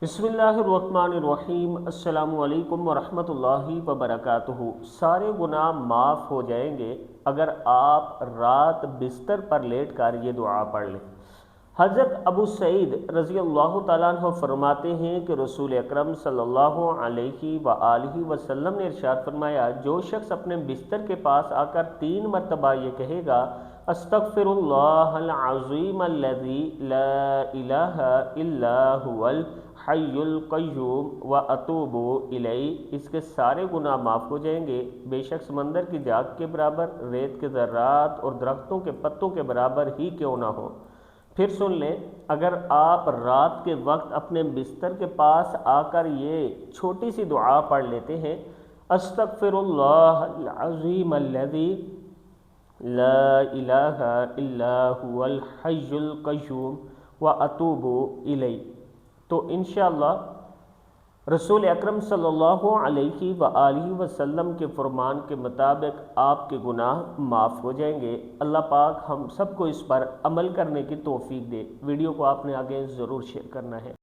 बिस्मिल्लाहिर्रहमानिर्रहीम। अस्सलामु अलैकुम वरहमतुल्लाहि वबरकातुहू। सारे गुनाह माफ़ हो जाएंगे अगर आप रात बिस्तर पर लेट कर ये दुआ पढ़ लें। हज़रत अबू सईद रज़ी अल्लाह तआला अन्हु फरमाते हैं कि रसूल अकरम सल्लल्लाहु अलैहि वआलिहि वसल्लम ने इरशाद फरमाया, जो शख्स अपने बिस्तर के पास आकर 3 मरतबा ये कहेगा, अस्तगफिरुल्लाहल अज़ीम अल्लज़ी ला इलाहा इल्ला हुवल हय्युल क़य्यूम व अतूबु इलैहि, इसके सारे गुनाह माफ़ हो जाएंगे। बेशक समंदर की झाग के बराबर, रेत के ज़र्रात और दरख्तों के पत्तों के बराबर ही क्यों ना हो। फिर सुन लें, अगर आप रात के वक्त अपने बिस्तर के पास आकर ये छोटी सी दुआ पढ़ लेते हैं, अस्तगफिरुल्लाहल अज़ीम अल्लज़ी ला इलाहा इल्ला हुवल हय्युल क़य्यूम व अतूबु इलैहि, तो इंशाअल्लाह रसूल अकरम सल्लल्लाहु अलैहि वआलिहि वसल्लम के फरमान के मुताबिक आपके गुनाह माफ़ हो जाएंगे। अल्लाह पाक हम सबको इस पर अमल करने की तौफीक दे। वीडियो को आपने आगे ज़रूर शेयर करना है।